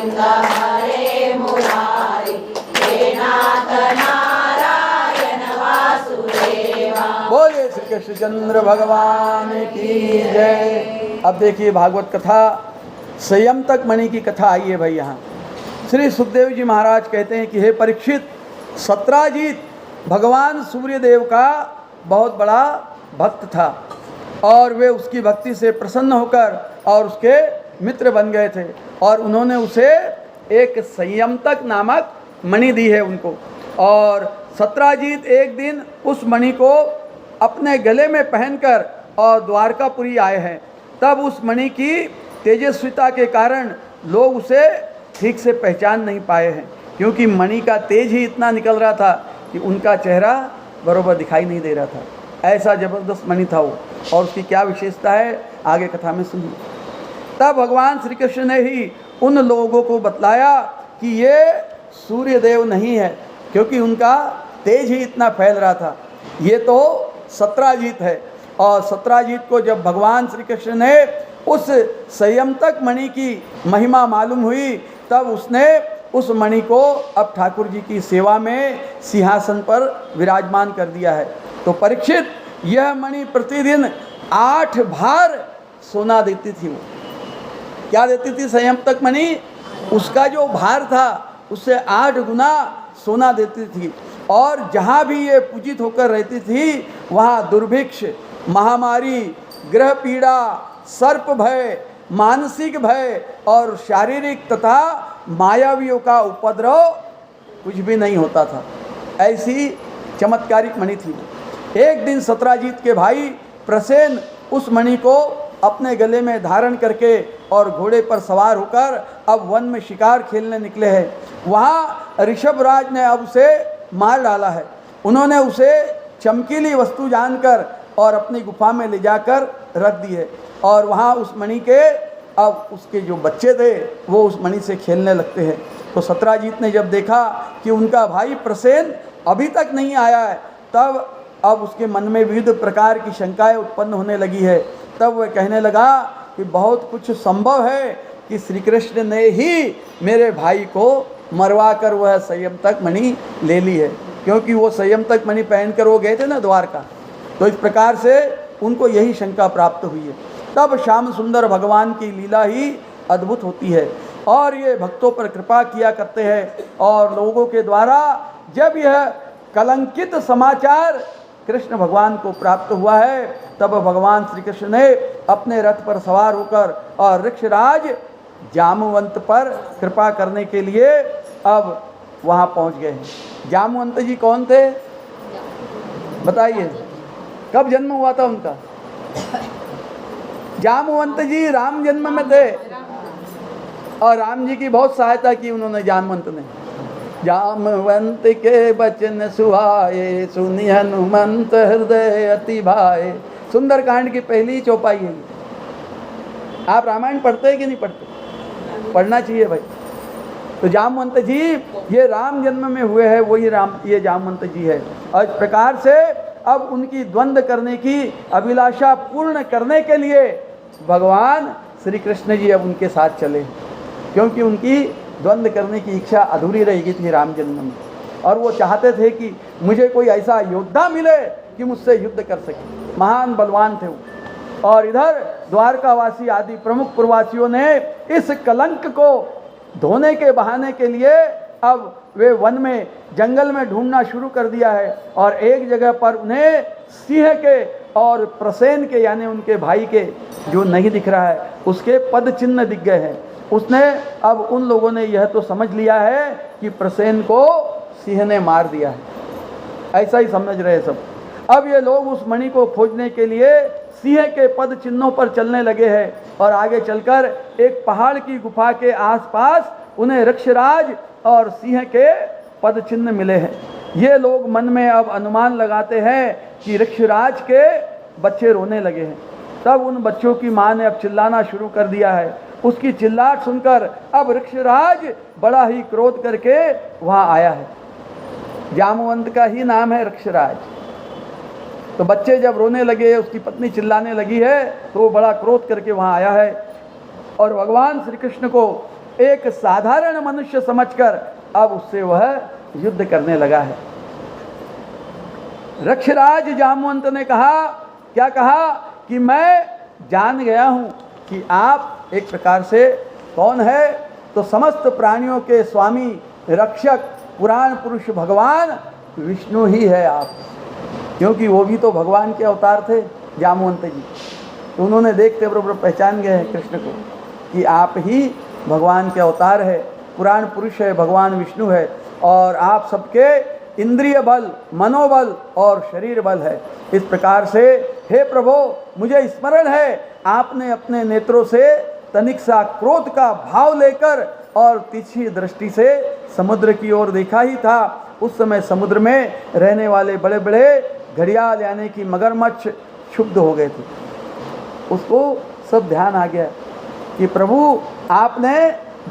गोविंद हरे मुरारी, हे नाथ नारायण वासुदेवा। बोले श्री कृष्णचंद्र भगवान की जय। अब देखिए भागवत कथा संयमतक मणि की कथा आई है भाई। यहाँ श्री सुखदेव जी महाराज कहते हैं कि हे परीक्षित, सत्राजीत भगवान सूर्यदेव का बहुत बड़ा भक्त था और वे उसकी भक्ति से प्रसन्न होकर और उसके मित्र बन गए थे और उन्होंने उसे एक संयमतक नामक मणि दी है उनको। और सत्राजीत एक दिन उस मणि को अपने गले में पहनकर और द्वारकापुरी आए हैं। तब उस मणि की तेजस्विता के कारण लोग उसे ठीक से पहचान नहीं पाए हैं, क्योंकि मणि का तेज ही इतना निकल रहा था कि उनका चेहरा बरोबर दिखाई नहीं दे रहा था। ऐसा जबरदस्त मणि था वो। और उसकी क्या विशेषता है आगे कथा में सुनिए। तब भगवान श्री कृष्ण ने ही उन लोगों को बतलाया कि ये सूर्यदेव नहीं है, क्योंकि उनका तेज ही इतना फैल रहा था। ये तो सत्राजीत है। और सत्राजीत को जब भगवान श्री कृष्ण ने उस संयमतक मणि की महिमा मालूम हुई, तब उसने उस मणि को अब ठाकुर जी की सेवा में सिंहासन पर विराजमान कर दिया है। तो परीक्षित, यह मणि प्रतिदिन 8 भार सोना देती थी। वो क्या देती थी? संयमतक मणि उसका जो भार था उससे 8 गुना सोना देती थी। और जहाँ भी ये पूजित होकर रहती थी वहाँ दुर्भिक्ष, महामारी, ग्रह पीड़ा, सर्प भय, मानसिक भय और शारीरिक तथा मायावियों का उपद्रव कुछ भी नहीं होता था। ऐसी चमत्कारिक मणि थी। एक दिन सत्राजीत के भाई प्रसेन उस मणि को अपने गले में धारण करके और घोड़े पर सवार होकर अब वन में शिकार खेलने निकले हैं। वहाँ ऋषभराज ने अब उसे मार डाला है। उन्होंने उसे चमकीली वस्तु जानकर और अपनी गुफा में ले जाकर रख दी है। और वहाँ उस मणि के अब उसके जो बच्चे थे वो उस मणि से खेलने लगते हैं। तो सत्राजीत ने जब देखा कि उनका भाई प्रसेन अभी तक नहीं आया है, तब अब उसके मन में विविध प्रकार की शंकाएं उत्पन्न होने लगी है। तब वह कहने लगा कि बहुत कुछ संभव है कि श्री कृष्ण ने ही मेरे भाई को मरवा कर वह संयमतक मणि ले ली है, क्योंकि वो संयमतक मणि पहनकर वो गए थे ना द्वारका। तो इस प्रकार से उनको यही शंका प्राप्त हुई है। तब श्याम सुंदर भगवान की लीला ही अद्भुत होती है और ये भक्तों पर कृपा किया करते हैं। और लोगों के द्वारा जब यह कलंकित समाचार कृष्ण भगवान को प्राप्त हुआ है, तब भगवान श्री कृष्ण ने अपने रथ पर सवार होकर और ऋक्षराज जामवंत पर कृपा करने के लिए अब वहाँ पहुँच गए हैं। जामवंत जी कौन थे बताइए? कब जन्म हुआ था उनका? जामवंत जी राम जन्म में थे और राम जी की बहुत सहायता की उन्होंने जामवंत ने। जामवंत के बचन सुहाए, सुनि हनुमंत हृदय अति भाए। सुंदरकांड की पहली चौपाई है। आप रामायण पढ़ते हैं कि नहीं पढ़ते? पढ़ना चाहिए भाई। तो जामवंत जी ये राम जन्म में हुए हैं, वही राम ये जामवंत जी है। और इस प्रकार से अब उनकी द्वंद्व करने की अभिलाषा पूर्ण करने के लिए भगवान श्री कृष्ण जी अब उनके साथ चले, क्योंकि उनकी द्वंद्व करने की इच्छा अधूरी रह गई थी राम जन्म में। और वो चाहते थे कि मुझे कोई ऐसा योद्धा मिले कि मुझसे युद्ध कर सके। महान बलवान थे वो। और इधर द्वारकावासी आदि प्रमुख प्रवासियों ने इस कलंक को धोने के बहाने के लिए अब वे वन में जंगल में ढूंढना शुरू कर दिया है। और एक जगह पर उन्हें सिंह के और प्रसेन के यानी उनके भाई के जो नहीं दिख रहा है उसके पद चिन्ह दिख गए हैं। उसने अब उन लोगों ने यह तो समझ लिया है कि प्रसेन को सिंह ने मार दिया है, ऐसा ही समझ रहे सब। अब ये लोग उस मणि को खोजने के लिए सिंह के पद चिन्हों पर चलने लगे हैं। और आगे चलकर एक पहाड़ की गुफा के आसपास उन्हें ऋक्षराज और सिंह के पद चिन्ह मिले हैं। ये लोग मन में अब अनुमान लगाते हैं कि ऋक्षराज के बच्चे रोने लगे हैं। तब उन बच्चों की माँ ने अब चिल्लाना शुरू कर दिया है। उसकी चिल्लाहट सुनकर अब ऋक्षराज बड़ा ही क्रोध करके वहाँ आया है। जामवंत का ही नाम है ऋक्षराज। तो बच्चे जब रोने लगे, उसकी पत्नी चिल्लाने लगी है, तो वो बड़ा क्रोध करके वहाँ आया है और भगवान श्री कृष्ण को एक साधारण मनुष्य समझकर अब उससे वह युद्ध करने लगा है। रक्षराज जामवंत ने कहा, क्या कहा कि मैं जान गया हूँ कि आप एक प्रकार से कौन है, तो समस्त प्राणियों के स्वामी रक्षक पुराण पुरुष भगवान विष्णु ही है आप। क्योंकि वो भी तो भगवान के अवतार थे जामवंत जी, तो उन्होंने देखते बरोबर पहचान गए हैं कृष्ण को कि आप ही भगवान के अवतार है, पुराण पुरुष है, भगवान विष्णु है, और आप सबके इंद्रिय बल, मनोबल और शरीर बल है। इस प्रकार से हे प्रभु, मुझे स्मरण है आपने अपने नेत्रों से तनिक सा क्रोध का भाव लेकर और तिरछी दृष्टि से समुद्र की ओर देखा ही था। उस समय समुद्र में रहने वाले बड़े बड़े घड़ियाल यानी कि मगरमच्छ क्षुब्ध हो गए थे। उसको सब ध्यान आ गया कि प्रभु आपने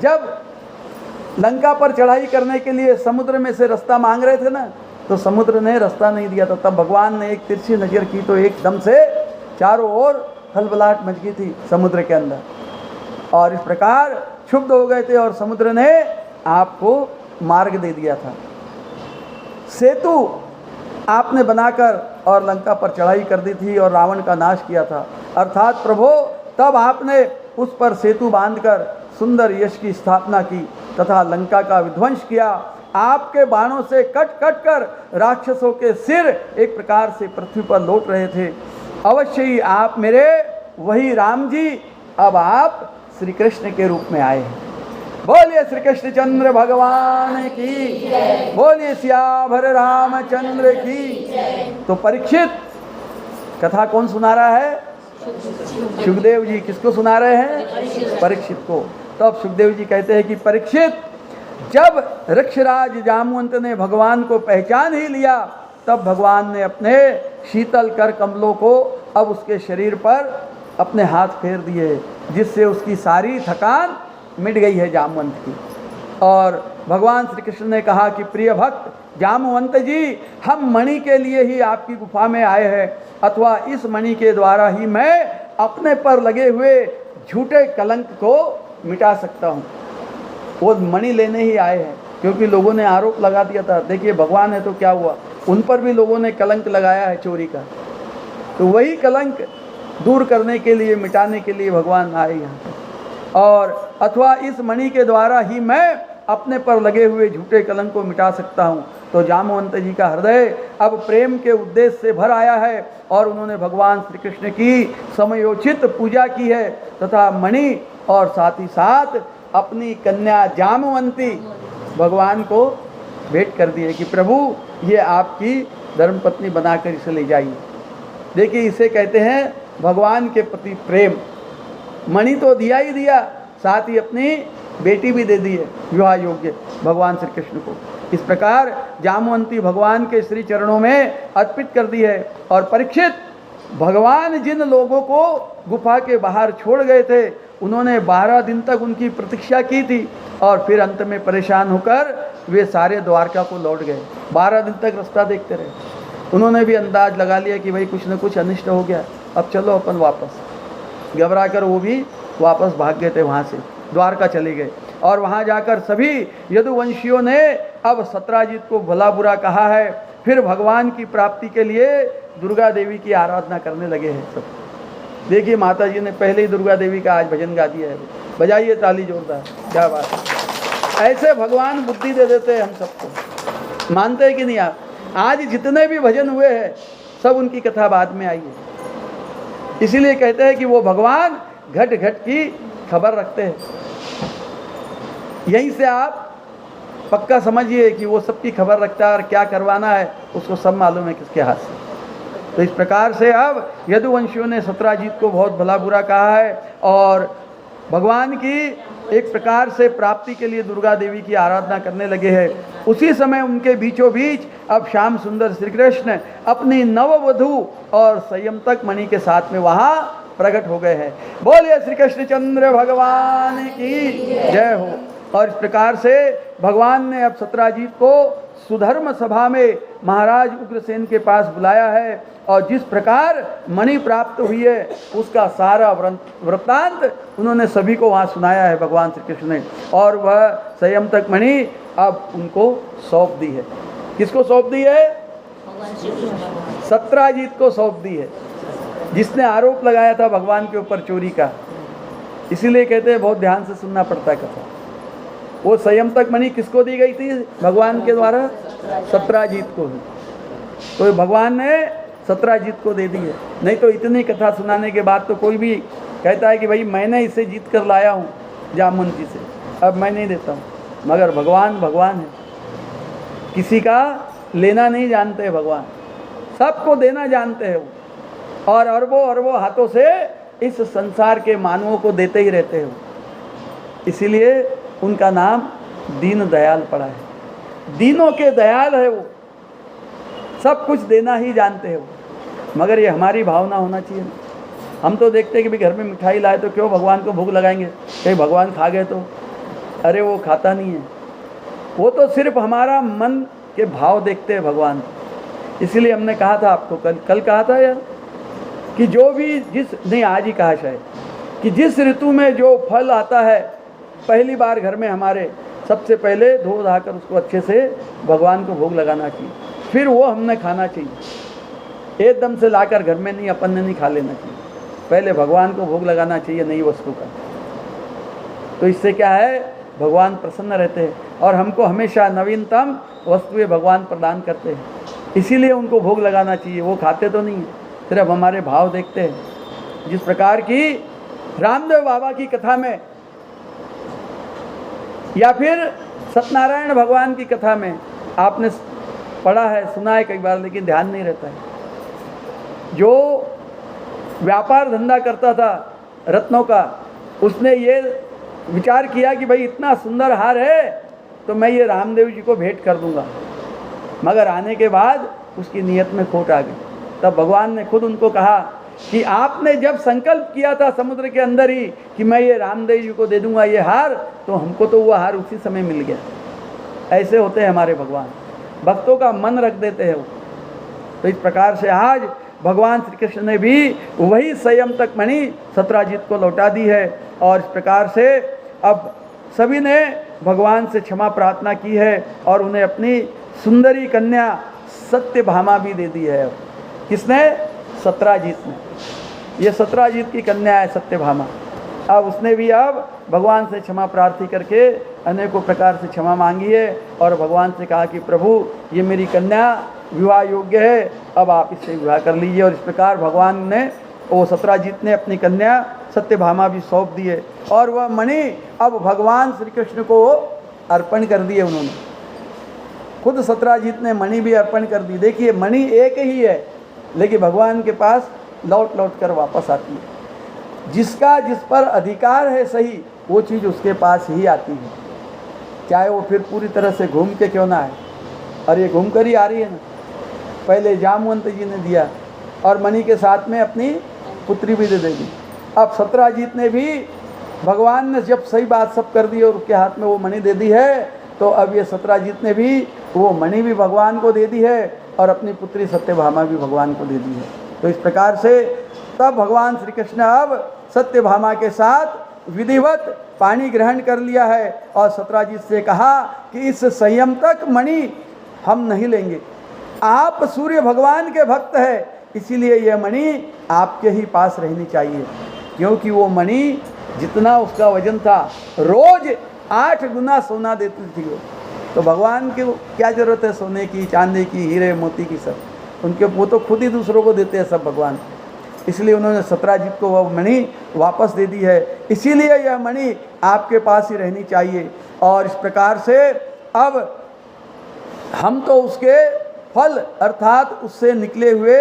जब लंका पर चढ़ाई करने के लिए समुद्र में से रास्ता मांग रहे थे ना, तो समुद्र ने रास्ता नहीं दिया था। तब भगवान ने एक तिरछी नज़र की तो एकदम से चारों ओर खलबलाहट मच गई थी समुद्र के अंदर, और इस प्रकार क्षुब्ध हो गए थे और समुद्र ने आपको मार्ग दे दिया था। सेतु आपने बनाकर और लंका पर चढ़ाई कर दी थी और रावण का नाश किया था। अर्थात प्रभु तब आपने उस पर सेतु बांधकर सुंदर यश की स्थापना की तथा लंका का विध्वंस किया। आपके बाणों से कट कट कर राक्षसों के सिर एक प्रकार से पृथ्वी पर लौट रहे थे। अवश्य ही आप मेरे वही राम जी, अब आप श्री कृष्ण के रूप में आए हैं। बोलिए श्री कृष्णचंद्र भगवान की, बोलिए सियावर रामचंद्र की। तो परीक्षित कथा कौन सुना रहा है? सुखदेव जी। किसको सुना रहे हैं? परीक्षित को। तब सुखदेव जी कहते हैं कि परीक्षित, जब ऋक्षराज जामवंत ने भगवान को पहचान ही लिया, तब भगवान ने अपने शीतल कर कमलों को अब उसके शरीर पर अपने हाथ फेर दिए, जिससे उसकी सारी थकान मिट गई है जामवंत की। और भगवान श्री कृष्ण ने कहा कि प्रिय भक्त जामवंत जी, हम मणि के लिए ही आपकी गुफा में आए हैं, अथवा इस मणि के द्वारा ही मैं अपने पर लगे हुए झूठे कलंक को मिटा सकता हूँ। वो मणि लेने ही आए हैं, क्योंकि लोगों ने आरोप लगा दिया था, देखिए भगवान है तो क्या हुआ, उन पर भी लोगों ने कलंक लगाया है चोरी का, तो वही कलंक दूर करने के लिए, मिटाने के लिए भगवान आए यहाँ पर। और अथवा इस मणि के द्वारा ही मैं अपने पर लगे हुए झूठे कलंक को मिटा सकता हूँ। तो जामवंत जी का हृदय अब प्रेम के उद्देश्य से भर आया है और उन्होंने भगवान श्री कृष्ण की समयोचित पूजा की है तथा मणि और साथ ही साथ अपनी कन्या जामवंती भगवान को भेंट कर दी है कि प्रभु ये आपकी धर्मपत्नी बनाकर इसे ले जाइए। देखिए, इसे कहते हैं भगवान के प्रति प्रेम। मणि तो दिया ही दिया, साथ ही अपनी बेटी भी दे दी है विवाह योग्य भगवान श्री कृष्ण को। इस प्रकार जामवंती भगवान के श्री चरणों में अर्पित कर दी है। और परीक्षित, भगवान जिन लोगों को गुफा के बाहर छोड़ गए थे, उन्होंने 12 दिन तक उनकी प्रतीक्षा की थी और फिर अंत में परेशान होकर वे सारे द्वारका को लौट गए। 12 दिन तक रास्ता देखते रहे। उन्होंने भी अंदाज लगा लिया कि भाई कुछ न कुछ अनिष्ट हो गया, अब चलो अपन वापस। घबरा कर वो भी वापस भाग गए थे, वहाँ से द्वारका चले गए। और वहाँ जाकर सभी यदुवंशियों ने अब सत्राजित को भला बुरा कहा है। फिर भगवान की प्राप्ति के लिए दुर्गा देवी की आराधना करने लगे हैं सब। देखिए, माता जी ने पहले ही दुर्गा देवी का आज भजन गा दिया है। बजाइए ताली जोरदार, क्या बात है। ऐसे भगवान बुद्धि दे देते हैं हम सबको, मानते हैं कि नहीं आप? आज जितने भी भजन हुए हैं सब उनकी कथा बाद में आई है। इसीलिए कहते हैं कि वो भगवान घट घट की खबर रखते हैं। यहीं से आप पक्का समझिए कि वो सबकी खबर रखता है और क्या करवाना है उसको सब मालूम है किसके हाथ से। तो इस प्रकार से अब यदुवंशियों ने सत्राजित को बहुत भला बुरा कहा है और भगवान की एक प्रकार से प्राप्ति के लिए दुर्गा देवी की आराधना करने लगे हैं। उसी समय उनके बीचों बीच अब श्याम सुंदर श्री कृष्ण अपनी नववधू और संयमतक मणि के साथ में वहाँ प्रकट हो गए हैं। बोलिए श्री कृष्णचंद्र भगवान की जय हो। और इस प्रकार से भगवान ने अब सत्राजित को सुधर्म सभा में महाराज उग्रसेन के पास बुलाया है और जिस प्रकार मणि प्राप्त हुई है उसका सारा वृत्तांत उन्होंने सभी को वहाँ सुनाया है भगवान श्री कृष्ण ने। और वह संयमतक मणि अब उनको सौंप दी है। किसको सौंप दी है? सत्राजीत को सौंप दी है, जिसने आरोप लगाया था भगवान के ऊपर चोरी का। इसीलिए कहते हैं बहुत ध्यान से सुनना पड़ता है कथा। वो संयमतक मणि किसको दी गई थी भगवान के द्वारा? सत्राजीत को ही। तो भगवान ने सत्राजीत को दे दी है। नहीं तो इतनी कथा सुनाने के बाद तो कोई भी कहता है कि भाई मैंने इसे जीत कर लाया हूँ जामुन जी से, अब मैं नहीं देता हूँ। मगर भगवान भगवान है, किसी का लेना नहीं जानते हैं भगवान, सबको देना जानते हैं वो। और अरबों अरबों हाथों से इस संसार के मानवों को देते ही रहते हो। इसीलिए उनका नाम दीन दयाल पड़ा है। दीनों के दयाल है वो, सब कुछ देना ही जानते हो। मगर ये हमारी भावना होना चाहिए। हम तो देखते हैं कि भाई घर में मिठाई लाए तो क्यों भगवान को भोग लगाएंगे, कहीं भगवान खा गए तो। अरे वो खाता नहीं है, वो तो सिर्फ हमारा मन के भाव देखते हैं भगवान। इसीलिए हमने कहा था आपको कल कहा था यार कि जो भी नहीं आज ही कहा शायद कि जिस ऋतु में जो फल आता है पहली बार घर में हमारे सबसे पहले धो धाकर उसको अच्छे से भगवान को भोग लगाना चाहिए, फिर वो हमने खाना चाहिए। एकदम से लाकर घर में नहीं अपन ने नहीं खा लेना चाहिए, पहले भगवान को भोग लगाना चाहिए नई वस्तु का। तो इससे क्या है, भगवान प्रसन्न रहते हैं और हमको हमेशा नवीनतम वस्तुएं भगवान प्रदान करते हैं। इसीलिए उनको भोग लगाना चाहिए। वो खाते तो नहीं है, सिर्फ हमारे भाव देखते हैं। जिस प्रकार की रामदेव बाबा की कथा में या फिर सत्यनारायण भगवान की कथा में आपने पढ़ा है, सुना है कई बार, लेकिन ध्यान नहीं रहता है। जो व्यापार धंधा करता था रत्नों का, उसने ये विचार किया कि भाई इतना सुंदर हार है तो मैं ये रामदेव जी को भेंट कर दूंगा। मगर आने के बाद उसकी नीयत में खोट आ गई। तब भगवान ने खुद उनको कहा कि आपने जब संकल्प किया था समुद्र के अंदर ही कि मैं ये रामदेव जी को दे दूंगा ये हार, तो हमको तो वो हार उसी समय मिल गया। ऐसे होते हैं हमारे भगवान, भक्तों का मन रख देते हैं वो। तो इस प्रकार से आज भगवान श्री कृष्ण ने भी वही संयमतक मणि सत्राजीत को लौटा दी है। और इस प्रकार से अब सभी ने भगवान से क्षमा प्रार्थना की है और उन्हें अपनी सुंदरी कन्या सत्यभामा भी दे दी है। किसने? सत्राजीत ने। ये सत्राजीत की कन्या है सत्यभामा। अब उसने भी अब भगवान से क्षमा प्रार्थी करके अनेकों प्रकार से क्षमा मांगी है और भगवान से कहा कि प्रभु ये मेरी कन्या विवाह योग्य है, अब आप इससे विवाह कर लीजिए। और इस प्रकार भगवान ने, वो सत्राजीत ने अपनी कन्या सत्यभामा भी सौंप दी है। और वह मणि अब भगवान श्री कृष्ण को अर्पण कर दिए उन्होंने। खुद सत्राजीत ने मणि भी अर्पण कर दी। देखिए मणि एक ही है, लेकिन भगवान के पास लौट लौट कर वापस आती है। जिसका जिस पर अधिकार है सही, वो चीज़ उसके पास ही आती है, चाहे वो फिर पूरी तरह से घूम के क्यों ना आए। और ये घूम कर ही आ रही है ना। पहले जामवंत जी ने दिया और मणि के साथ में अपनी पुत्री भी दे देगी। अब सत्राजीत ने भी, भगवान ने जब सही बात सब कर दी और उसके हाथ में वो मणि दे दी है, तो अब ये सत्राजीत ने भी वो मणि भी भगवान को दे दी है और अपनी पुत्री सत्यभामा भी भगवान को दे दी है। तो इस प्रकार से तब भगवान श्री कृष्ण अब सत्यभामा के साथ विधिवत पानी ग्रहण कर लिया है और सत्राजीत से कहा कि इस संयमतक मणि हम नहीं लेंगे, आप सूर्य भगवान के भक्त हैं, इसीलिए यह मणि आपके ही पास रहनी चाहिए। क्योंकि वो मणि जितना उसका वजन था, रोज 8 गुना सोना देती थी वो। तो भगवान की क्या ज़रूरत है सोने की, चांदी की, हीरे मोती की, सब उनके, वो तो खुद ही दूसरों को देते हैं सब भगवान। इसलिए उन्होंने सत्राजीत को वह मणि वापस दे दी है। इसीलिए यह मणि आपके पास ही रहनी चाहिए। और इस प्रकार से अब हम तो उसके फल अर्थात उससे निकले हुए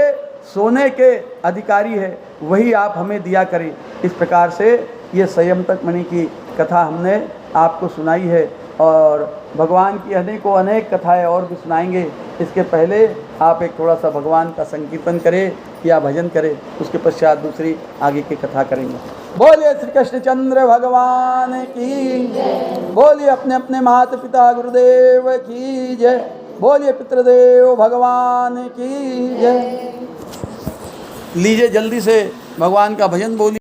सोने के अधिकारी है, वही आप हमें दिया करें। इस प्रकार से ये संयमतक मणि की कथा हमने आपको सुनाई है और भगवान की अनेक कथाएं और भी सुनाएंगे। इसके पहले आप एक थोड़ा सा भगवान का संकीर्तन करें या भजन करें, उसके पश्चात दूसरी आगे की कथा करेंगे। बोलिए श्री कृष्णचंद्र भगवान की जय। बोलिए अपने अपने माता पिता गुरुदेव की जय। बोलिए पितृदेव भगवान की जय। लीजिए जल्दी से भगवान का भजन बोलिए।